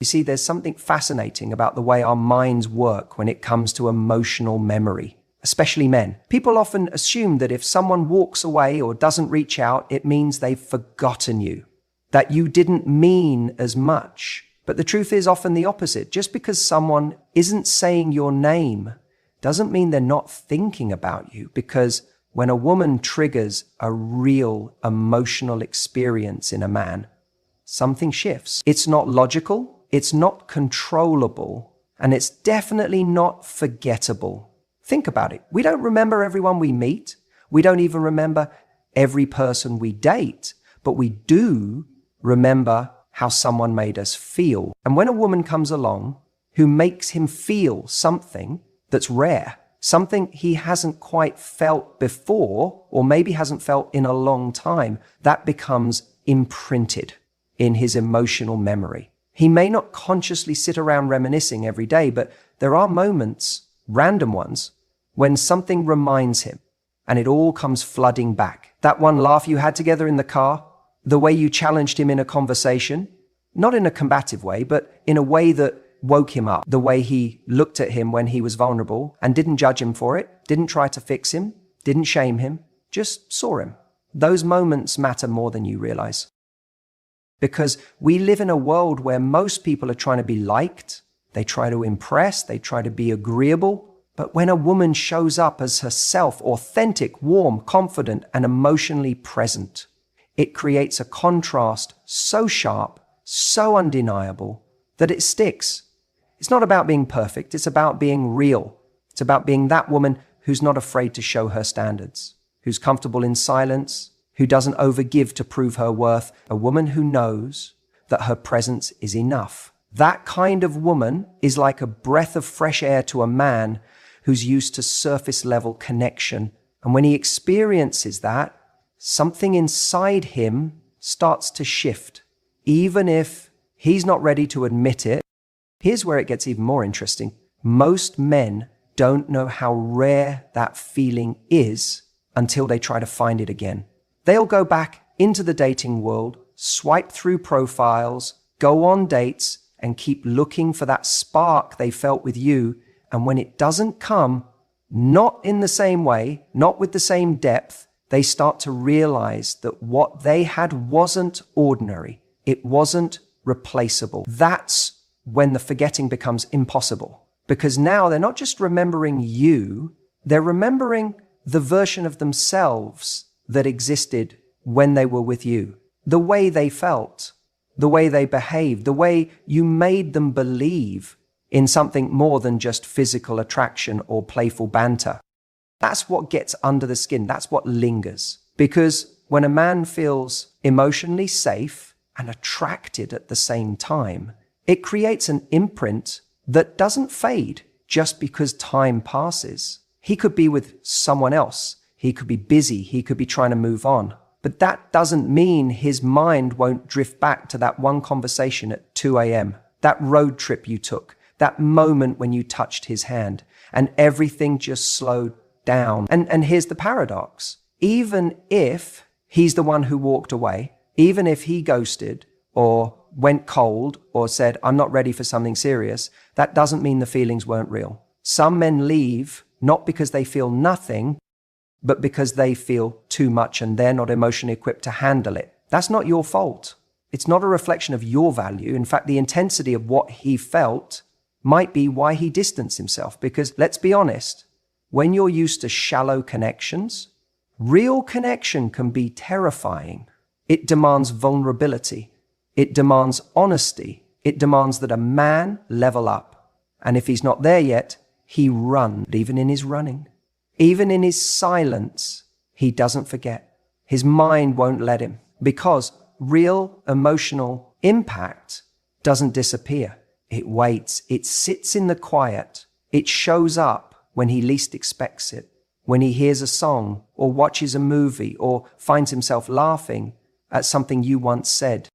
You see, there's something fascinating about the way our minds work when it comes to emotional memory, especially men. People often assume that if someone walks away or doesn't reach out, it means they've forgotten you, that you didn't mean as much. But the truth is often the opposite. Just because someone isn't saying your name doesn't mean they're not thinking about you, because when a woman triggers a real emotional experience in a man, something shifts. It's not logical, it's not controllable, and it's definitely not forgettable. Think about it. We don't remember everyone we meet. We don't even remember every person we date, but we do remember how someone made us feel. And when a woman comes along who makes him feel something that's rare, something he hasn't quite felt before, or maybe hasn't felt in a long time, that becomes imprinted in his emotional memory. He may not consciously sit around reminiscing every day, but there are moments, random ones, when something reminds him and it all comes flooding back. That one laugh you had together in the car, the way you challenged him in a conversation, not in a combative way, but in a way that woke him up, the way he looked at him when he was vulnerable and didn't judge him for it, didn't try to fix him, didn't shame him, just saw him. Those moments matter more than you realize. Because we live in a world where most people are trying to be liked, they try to impress, they try to be agreeable. But when a woman shows up as herself, authentic, warm, confident, and emotionally present, it creates a contrast so sharp, so undeniable, that it sticks. It's not about being perfect, it's about being real. It's about being that woman who's not afraid to show her standards, who's comfortable in silence, who doesn't overgive to prove her worth, a woman who knows that her presence is enough. That kind of woman is like a breath of fresh air to a man who's used to surface-level connection. And when he experiences that, something inside him starts to shift. Even if he's not ready to admit it, here's where it gets even more interesting. Most men don't know how rare that feeling is until they try to find it again. They'll go back into the dating world, swipe through profiles, go on dates, and keep looking for that spark they felt with you. And when it doesn't come, not in the same way, not with the same depth, they start to realize that what they had wasn't ordinary. It wasn't replaceable. That's when the forgetting becomes impossible. Because now they're not just remembering you, they're remembering the version of themselves that existed when they were with you. The way they felt, the way they behaved, the way you made them believe in something more than just physical attraction or playful banter. That's what gets under the skin. That's what lingers. Because when a man feels emotionally safe and attracted at the same time, it creates an imprint that doesn't fade just because time passes. He could be with someone else. He could be busy. He could be trying to move on. But that doesn't mean his mind won't drift back to that one conversation at 2 a.m., that road trip you took, that moment when you touched his hand, and everything just slowed down. And here's the paradox. Even if he's the one who walked away, even if he ghosted or went cold or said, I'm not ready for something serious, that doesn't mean the feelings weren't real. Some men leave not because they feel nothing, but because they feel too much and they're not emotionally equipped to handle it. That's not your fault. It's not a reflection of your value. In fact, the intensity of what he felt might be why he distanced himself. Because let's be honest, when you're used to shallow connections, real connection can be terrifying. It demands vulnerability. It demands honesty. It demands that a man level up. And if he's not there yet, he runs, even in his running. Even in his silence, he doesn't forget. His mind won't let him, because real emotional impact doesn't disappear. It waits. It sits in the quiet. It shows up when he least expects it, when he hears a song or watches a movie or finds himself laughing at something you once said.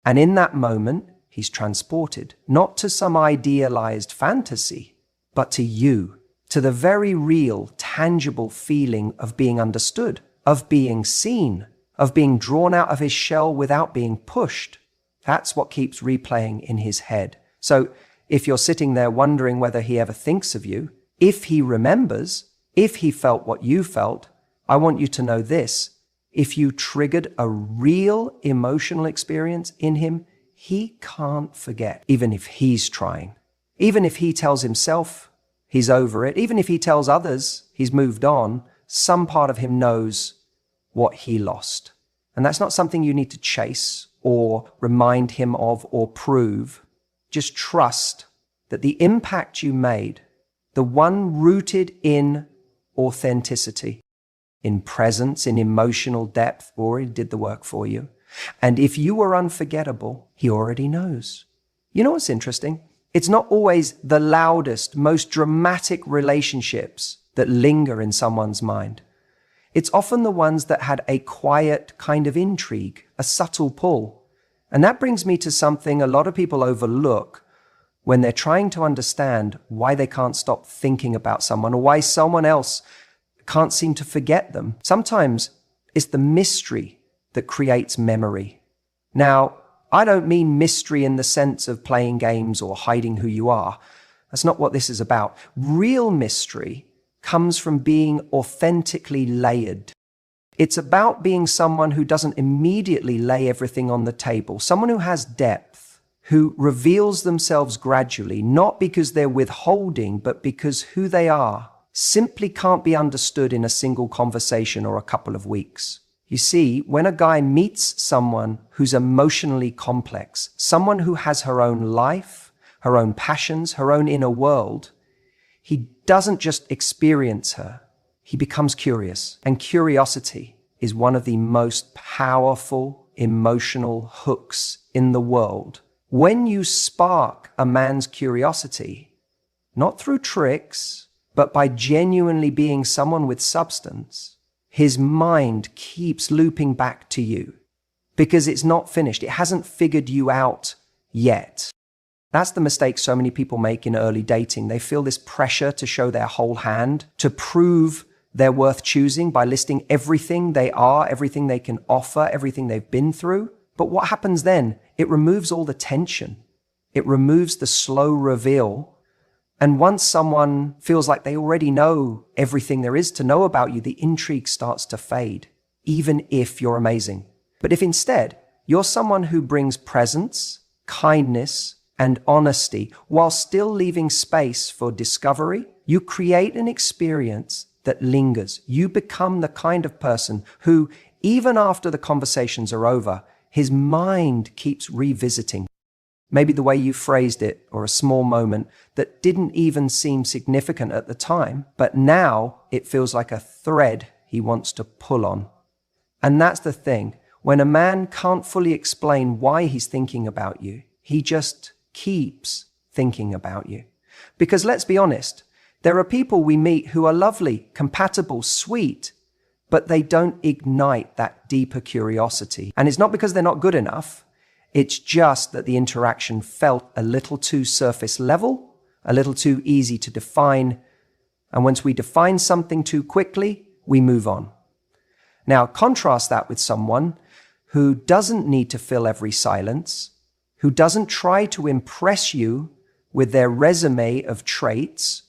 And in that moment, he's transported, not to some idealized fantasy, but to you, to the very real, tangible feeling of being understood, of being seen, of being drawn out of his shell without being pushed. That's what keeps replaying in his head. So if you're sitting there wondering whether he ever thinks of you, if he remembers, if he felt what you felt, I want you to know this. If you triggered a real emotional experience in him, he can't forget, even if he's trying. Even if he tells himself he's over it, even if he tells others he's moved on, some part of him knows what he lost. And that's not something you need to chase or remind him of or prove. Just trust that the impact you made, the one rooted in authenticity, in presence, in emotional depth, already did the work for you. And if you were unforgettable, he already knows. You know what's interesting? It's not always the loudest, most dramatic relationships that linger in someone's mind. It's often the ones that had a quiet kind of intrigue, a subtle pull. And that brings me to something a lot of people overlook when they're trying to understand why they can't stop thinking about someone or why someone else can't seem to forget them. Sometimes it's the mystery that creates memory. Now, I don't mean mystery in the sense of playing games or hiding who you are. That's not what this is about. Real mystery comes from being authentically layered. It's about being someone who doesn't immediately lay everything on the table, someone who has depth, who reveals themselves gradually, not because they're withholding, but because who they are simply can't be understood in a single conversation or a couple of weeks. You see, when a guy meets someone who's emotionally complex, someone who has her own life, her own passions, her own inner world, he doesn't just experience her, he becomes curious. And curiosity is one of the most powerful emotional hooks in the world. When you spark a man's curiosity, not through tricks, but by genuinely being someone with substance, his mind keeps looping back to you because it's not finished. It hasn't figured you out yet. That's the mistake so many people make in early dating. They feel this pressure to show their whole hand, to prove they're worth choosing by listing everything they are, everything they can offer, everything they've been through. But what happens then? It removes all the tension. It removes the slow reveal. And once someone feels like they already know everything there is to know about you, the intrigue starts to fade, even if you're amazing. But if instead you're someone who brings presence, kindness, and honesty while still leaving space for discovery, you create an experience that lingers. You become the kind of person who, even after the conversations are over, his mind keeps revisiting. Maybe the way you phrased it, or a small moment that didn't even seem significant at the time, but now it feels like a thread he wants to pull on. And that's the thing. When a man can't fully explain why he's thinking about you, he just keeps thinking about you. Because let's be honest, there are people we meet who are lovely, compatible, sweet, but they don't ignite that deeper curiosity. And it's not because they're not good enough. It's just that the interaction felt a little too surface level, a little too easy to define. And once we define something too quickly, we move on. Now, contrast that with someone who doesn't need to fill every silence, who doesn't try to impress you with their resume of traits,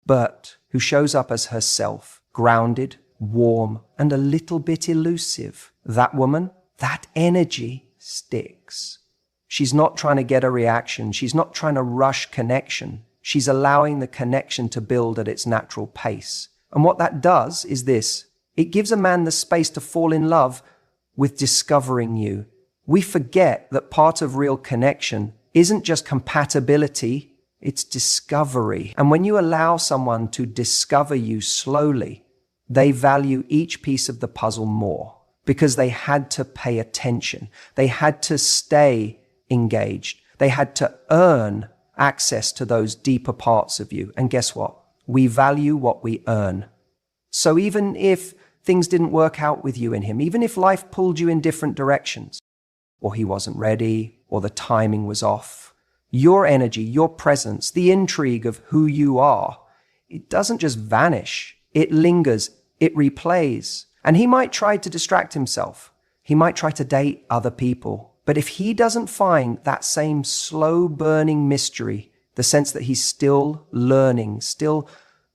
but who shows up as herself, grounded, warm, and a little bit elusive. That woman, that energy, sticks. She's not trying to get a reaction. She's not trying to rush connection. She's allowing the connection to build at its natural pace. And what that does is this. It gives a man the space to fall in love with discovering you. We forget that part of real connection isn't just compatibility, it's discovery. And when you allow someone to discover you slowly, they value each piece of the puzzle more. Because they had to pay attention. They had to stay engaged. They had to earn access to those deeper parts of you. And guess what? We value what we earn. So even if things didn't work out with you and him, even if life pulled you in different directions, or he wasn't ready, or the timing was off, your energy, your presence, the intrigue of who you are, it doesn't just vanish. It lingers. It replays. And he might try to distract himself. He might try to date other people. But if he doesn't find that same slow burning mystery, the sense that he's still learning, still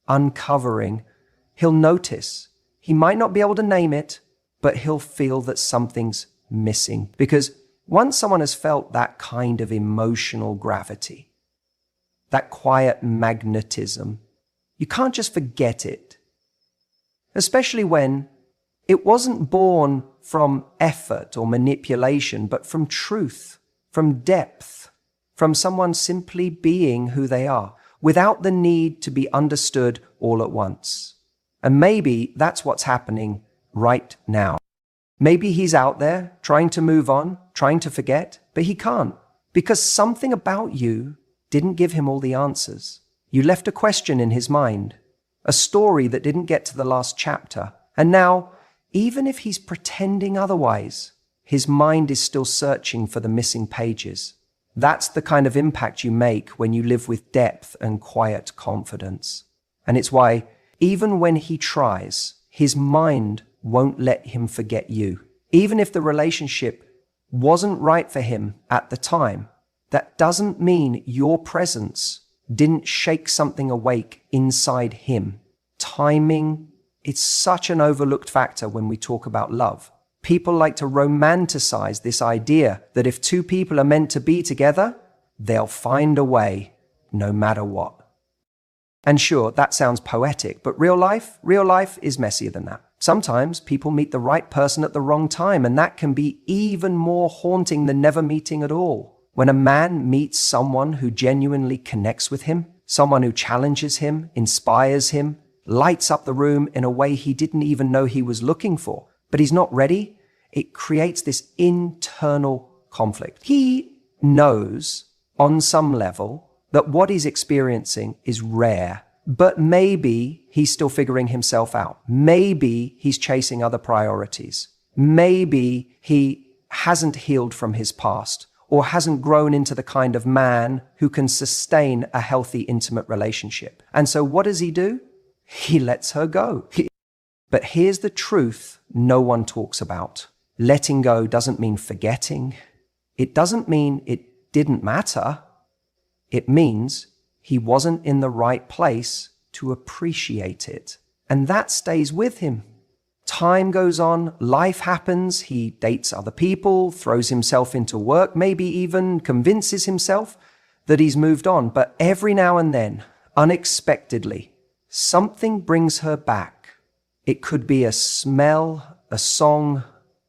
uncovering, he'll notice. He might not be able to name it, but he'll feel that something's missing. Because once someone has felt that kind of emotional gravity, that quiet magnetism, you can't just forget it. Especially when it wasn't born from effort or manipulation, but from truth, from depth, from someone simply being who they are, without the need to be understood all at once. And maybe that's what's happening right now. Maybe he's out there trying to move on, trying to forget, but he can't, because something about you didn't give him all the answers. You left a question in his mind, a story that didn't get to the last chapter. And now, even if he's pretending otherwise, his mind is still searching for the missing pages. That's the kind of impact you make when you live with depth and quiet confidence. And it's why, even when he tries, his mind won't let him forget you. Even if the relationship wasn't right for him at the time, that doesn't mean your presence didn't shake something awake inside him. Timing, it's such an overlooked factor when we talk about love. People like to romanticize this idea that if two people are meant to be together, they'll find a way, no matter what. And sure, that sounds poetic, but real life is messier than that. Sometimes people meet the right person at the wrong time, and that can be even more haunting than never meeting at all. When a man meets someone who genuinely connects with him, someone who challenges him, inspires him, lights up the room in a way he didn't even know he was looking for, but he's not ready, it creates this internal conflict. He knows on some level that what he's experiencing is rare, but maybe he's still figuring himself out. Maybe he's chasing other priorities. Maybe he hasn't healed from his past or hasn't grown into the kind of man who can sustain a healthy, intimate relationship. And so what does he do? He lets her go. But here's the truth no one talks about. Letting go doesn't mean forgetting. It doesn't mean it didn't matter. It means he wasn't in the right place to appreciate it. And that stays with him. Time goes on, life happens, he dates other people, throws himself into work, maybe even convinces himself that he's moved on. But every now and then, unexpectedly, something brings her back. It could be a smell, a song,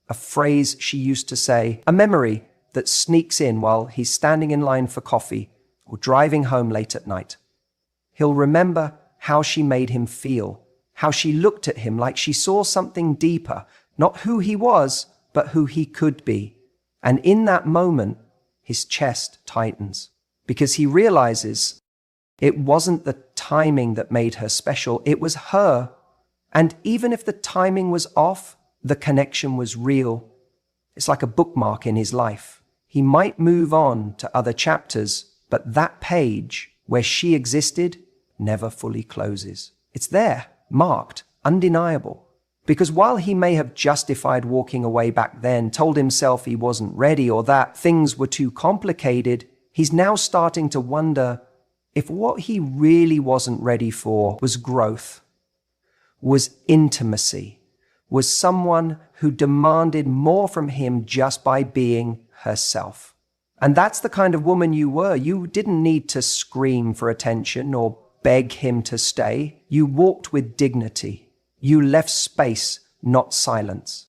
a phrase she used to say, a memory that sneaks in while he's standing in line for coffee or driving home late at night. He'll remember how she made him feel, how she looked at him like she saw something deeper, not who he was, but who he could be. And in that moment, his chest tightens because he realizes it wasn't the timing that made her special, it was her. And even if the timing was off, the connection was real. It's like a bookmark in his life. He might move on to other chapters, but that page where she existed never fully closes. It's there, marked, undeniable. Because while he may have justified walking away back then, told himself he wasn't ready or that things were too complicated, he's now starting to wonder if what he really wasn't ready for was growth, was intimacy, was someone who demanded more from him just by being herself. And that's the kind of woman you were. You didn't need to scream for attention or beg him to stay. You walked with dignity. You left space, not silence.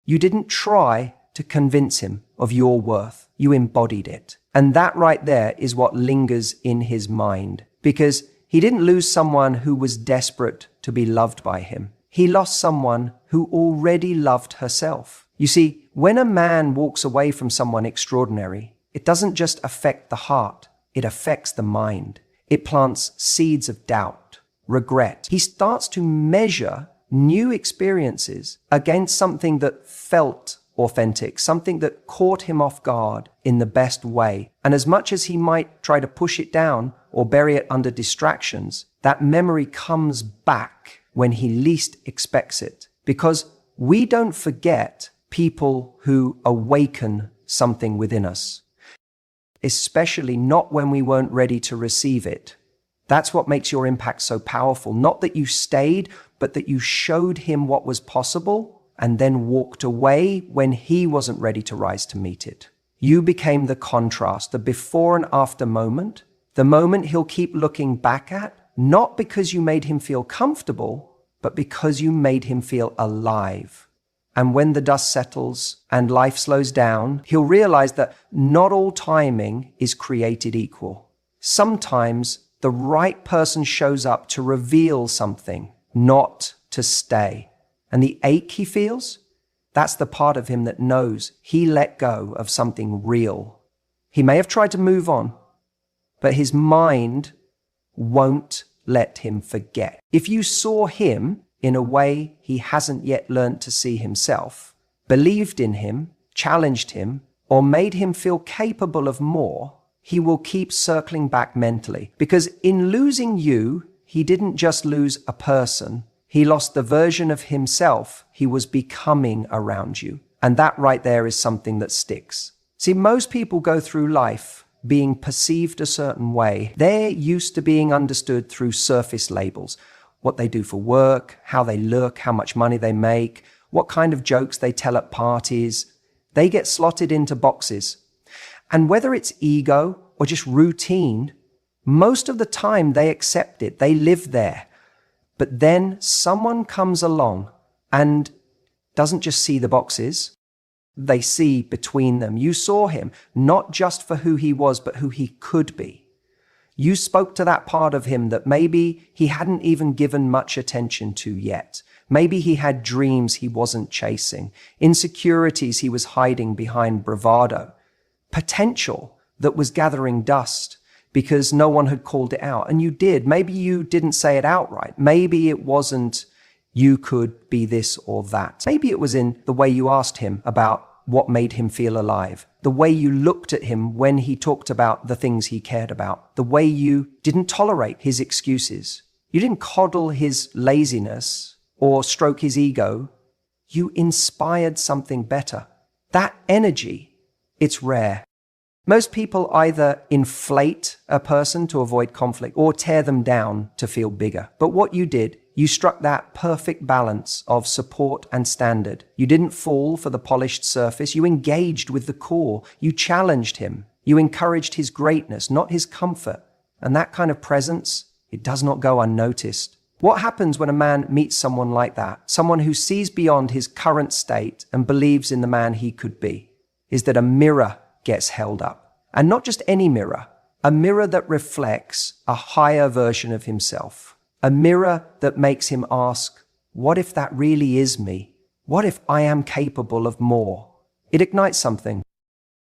You didn't try to convince him of your worth. You embodied it. And that right there is what lingers in his mind, because he didn't lose someone who was desperate to be loved by him. He lost someone who already loved herself. You see, when a man walks away from someone extraordinary, it doesn't just affect the heart, it affects the mind. It plants seeds of doubt, regret. He starts to measure new experiences against something that felt authentic, something that caught him off guard in the best way. And as much as he might try to push it down or bury it under distractions, that memory comes back when he least expects it. Because we don't forget people who awaken something within us, especially not when we weren't ready to receive it. That's what makes your impact so powerful. Not that you stayed, but that you showed him what was possible and then walked away when he wasn't ready to rise to meet it. You became the contrast, the before and after moment, the moment he'll keep looking back at, not because you made him feel comfortable, but because you made him feel alive. And when the dust settles and life slows down, he'll realize that not all timing is created equal. Sometimes the right person shows up to reveal something, not to stay. And the ache he feels, that's the part of him that knows he let go of something real. He may have tried to move on, but his mind won't let him forget. If you saw him in a way he hasn't yet learned to see himself, believed in him, challenged him, or made him feel capable of more, he will keep circling back mentally. Because in losing you, he didn't just lose a person, he lost the version of himself he was becoming around you. And that right there is something that sticks. See, most people go through life being perceived a certain way. They're used to being understood through surface labels. What they do for work, how they look, how much money they make, what kind of jokes they tell at parties. They get slotted into boxes. And whether it's ego or just routine, most of the time they accept it, they live there. But then someone comes along and doesn't just see the boxes, they see between them. You saw him, not just for who he was, but who he could be. You spoke to that part of him that maybe he hadn't even given much attention to yet. Maybe he had dreams he wasn't chasing, insecurities he was hiding behind bravado, potential that was gathering dust because no one had called it out. And you did. Maybe you didn't say it outright. Maybe it wasn't you could be this or that. Maybe it was in the way you asked him about what made him feel alive, the way you looked at him when he talked about the things he cared about, the way you didn't tolerate his excuses. You didn't coddle his laziness or stroke his ego. You inspired something better. That energy, it's rare. Most people either inflate a person to avoid conflict or tear them down to feel bigger. But what you did, you struck that perfect balance of support and standard. You didn't fall for the polished surface. You engaged with the core. You challenged him. You encouraged his greatness, not his comfort. And that kind of presence, it does not go unnoticed. What happens when a man meets someone like that, someone who sees beyond his current state and believes in the man he could be, is that a mirror gets held up. And not just any mirror, a mirror that reflects a higher version of himself. A mirror that makes him ask, what if that really is me? What if I am capable of more? It ignites something.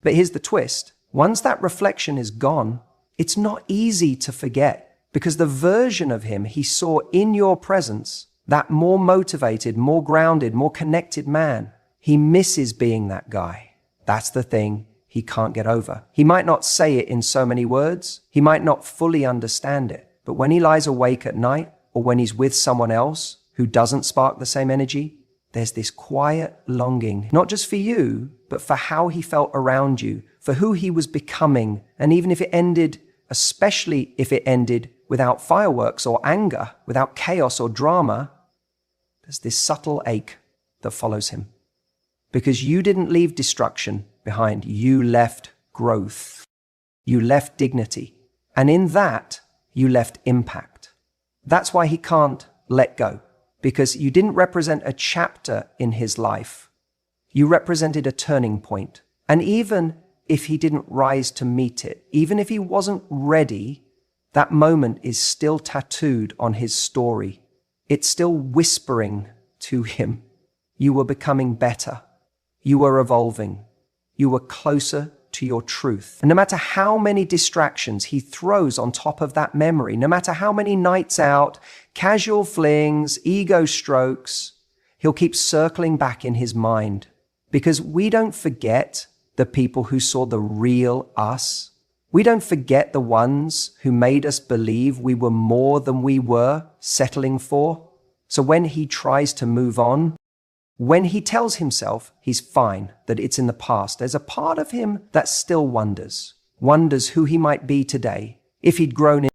But here's the twist. Once that reflection is gone, it's not easy to forget because the version of him he saw in your presence, that more motivated, more grounded, more connected man, he misses being that guy. That's the thing he can't get over. He might not say it in so many words. He might not fully understand it. But when he lies awake at night or when he's with someone else who doesn't spark the same energy, there's this quiet longing, not just for you, but for how he felt around you, for who he was becoming. And even if it ended, especially if it ended without fireworks or anger, without chaos or drama, there's this subtle ache that follows him. Because you didn't leave destruction behind. You left growth. You left dignity. And in that, you left impact. That's why he can't let go. Because you didn't represent a chapter in his life. You represented a turning point. And even if he didn't rise to meet it, even if he wasn't ready, that moment is still tattooed on his story. It's still whispering to him. You were becoming better. You were evolving. You were closer to your truth. And no matter how many distractions he throws on top of that memory, no matter how many nights out, casual flings, ego strokes, he'll keep circling back in his mind. Because we don't forget the people who saw the real us. We don't forget the ones who made us believe we were more than we were settling for. So when he tries to move on, When he tells himself he's fine, that it's in the past, there's a part of him that still wonders who he might be today if he'd grown